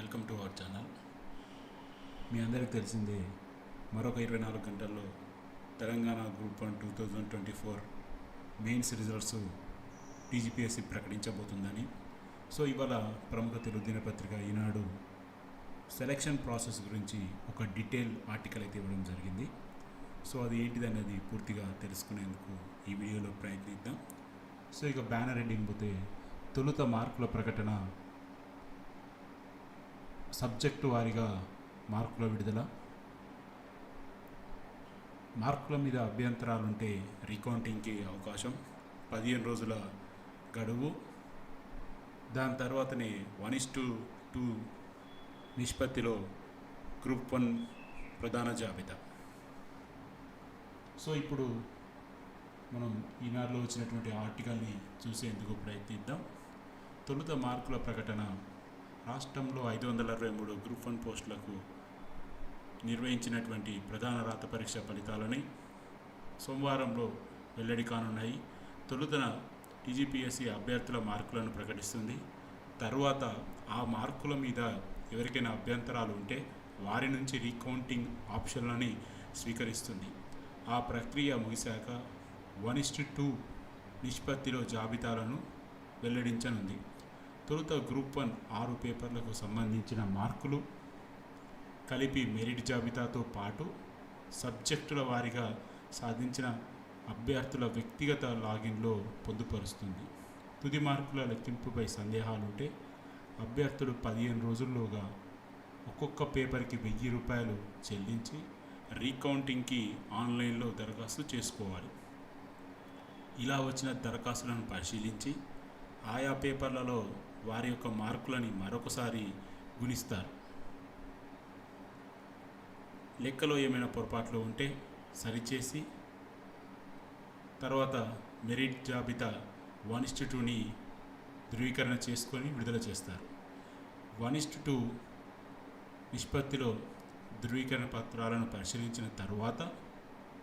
Welcome to our channel. మీ అందరికీ తెలిసిందే, మరొక 24 గంటల్లో Telangana group 1 2024 mains results TGPSC ప్రకటించబోతుందని. సో ఇవాళ ప్రముఖ తెలుగు దినపత్రిక ఈనాడు సెలక్షన్ ప్రాసెస్ గురించి ఒక డీటెయిల్ ఆర్టికల్ అయితే ఇవ్వడం జరిగింది. సో అది ఏంటిదనేది పూర్తిగా తెలుసుకునేందుకు ఈ వీడియోలో ప్రయత్నిద్దాం. సో ఇక బ్యానర్ హెడ్డింగ్ పోతే, తొలుత మార్కుల ప్రకటన, సబ్జెక్టు వారీగా మార్కుల విడుదల, మార్కుల మీద అభ్యంతరాలుంటే రీకౌంటింగ్కి అవకాశం, 15 రోజుల గడువు, దాని తర్వాతనే 1:2 నిష్పత్తిలో గ్రూప్ 1 ప్రధాన జాబితా. సో ఇప్పుడు మనం ఈనాడులో వచ్చినటువంటి ఆర్టికల్ని చూసేందుకు ప్రయత్నిద్దాం. తొలుత మార్కుల ప్రకటన, రాష్ట్రంలో 563 గ్రూప్ 1 పోస్టులకు నిర్వహించినటువంటి ప్రధాన రాత పరీక్ష ఫలితాలని సోమవారంలో వెల్లడి కానున్నాయి. తొలుతన టీజీపీఎస్సీ అభ్యర్థుల మార్కులను ప్రకటిస్తుంది. తరువాత ఆ మార్కుల మీద ఎవరికైనా అభ్యంతరాలు ఉంటే వారి నుంచి రీకౌంటింగ్ ఆప్షన్లని స్వీకరిస్తుంది. ఆ ప్రక్రియ ముగిశాక 1:2 నిష్పత్తిలో జాబితాలను వెల్లడించనుంది. తొలుత గ్రూప్ 1 6 పేపర్లకు సంబంధించిన మార్కులు కలిపి మెరిట్ జాబితాతో పాటు సబ్జెక్టుల వారీగా సాధించిన అభ్యర్థుల వ్యక్తిగత లాగిన్లో పొందుపరుస్తుంది. తుది మార్కుల లెక్కింపుపై సందేహాలుంటే అభ్యర్థులు 15 రోజుల్లోగా ఒక్కొక్క పేపర్కి ₹1000 చెల్లించి రీకౌంటింగ్కి ఆన్లైన్లో దరఖాస్తు చేసుకోవాలి. ఇలా వచ్చిన దరఖాస్తులను పరిశీలించి ఆయా పేపర్లలో వారి యొక్క మార్కులని మరొకసారి గుణిస్తారు. లెక్కలో ఏమైనా పొరపాట్లు ఉంటే సరిచేసి తర్వాత మెరిట్ జాబితా 1:2ని ధృవీకరణ చేసుకొని విడుదల చేస్తారు. 1:2 నిష్పత్తిలో ధృవీకరణ పత్రాలను పరిశీలించిన తరువాత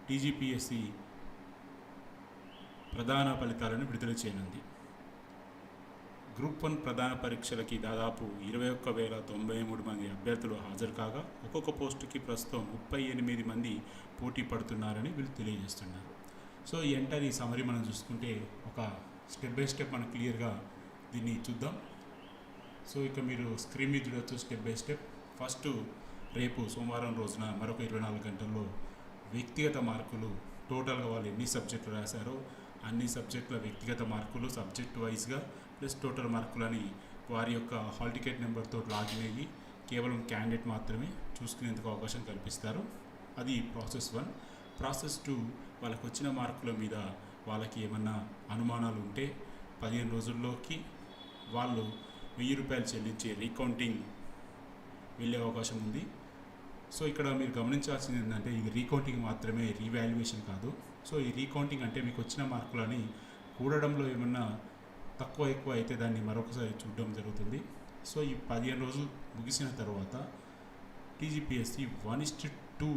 టీజీపీఎస్సీ ప్రధాన ఫలితాలను విడుదల చేయనుంది. గ్రూప్ 1 ప్రధాన పరీక్షలకి దాదాపు 21,093 మంది అభ్యర్థులు హాజరు కాగా ఒక్కొక్క పోస్టుకి ప్రస్తుతం 38 మంది పోటీ పడుతున్నారని వీళ్ళు తెలియజేస్తున్నారు. సో ఈ ఎంటైర్ సమరీ మనం చూసుకుంటే ఒక స్టెప్ బై స్టెప్ మనం క్లియర్గా దీన్ని చూద్దాం. సో ఇక మీరు స్క్రీన్ మీద చూడవచ్చు స్టెప్ బై స్టెప్. ఫస్ట్, రేపు సోమవారం రోజున మరొక 24 గంటల్లో వ్యక్తిగత మార్కులు, టోటల్గా వాళ్ళు ఎన్ని సబ్జెక్టులు రాశారో అన్ని సబ్జెక్టుల వ్యక్తిగత మార్కులు సబ్జెక్ట్ వైజ్గా ప్లస్ టోటల్ మార్కులని వారి యొక్క హాల్ టికెట్ నెంబర్తో లాగిన్ అయ్యి కేవలం క్యాండిడేట్ మాత్రమే చూసుకునేందుకు అవకాశం కల్పిస్తారు. అది ప్రాసెస్ 1. ప్రాసెస్ 2, వాళ్ళకు వచ్చిన మార్కుల మీద వాళ్ళకి ఏమన్నా అనుమానాలు ఉంటే 15 రోజుల్లోకి వాళ్ళు ₹1000 చెల్లించి రీకౌంటింగ్ వెళ్ళే అవకాశం ఉంది. సో ఇక్కడ మీరు గమనించాల్సింది ఏంటంటే ఇది రీకౌంటింగ్ మాత్రమే, రీవాల్యుయేషన్ కాదు. సో ఈ రీకౌంటింగ్ అంటే మీకు వచ్చిన మార్కులని కూడడంలో ఏమన్నా తక్కువ ఎక్కువ అయితే దాన్ని మరొకసారి చూడడం జరుగుతుంది. సో ఈ 15 రోజులు ముగిసిన తర్వాత టీజీపీఎస్సీ 1:2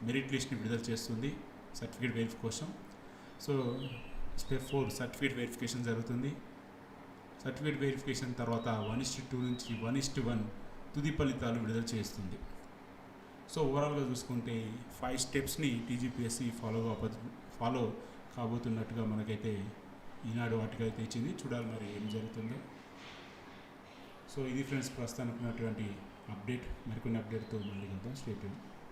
మెరిట్ లిస్ట్ని విడుదల చేస్తుంది సర్టిఫికేట్ వెరిఫికేషన్ కోసం. సో స్టెప్ 4 సర్టిఫికేట్ వెరిఫికేషన్ జరుగుతుంది. సర్టిఫికేట్ వెరిఫికేషన్ తర్వాత 1:2 నుంచి 1:1 తుది ఫలితాలు విడుదల చేస్తుంది. సో ఓవరాల్గా చూసుకుంటే 5 స్టెప్స్ని టీజీపీఎస్సీ ఫాలో కాబోతున్నట్టుగా మనకైతే ఈనాడు ఆర్టికల్ అయితే ఇచ్చింది. చూడాలి మరి ఏం జరుగుతుందో. సో ఇది ఫ్రెండ్స్ ప్రస్తుతానికి ఉన్నటువంటి అప్డేట్. మరికొన్ని అప్డేట్తో మళ్ళీ కలుద్దాం. Stay tune.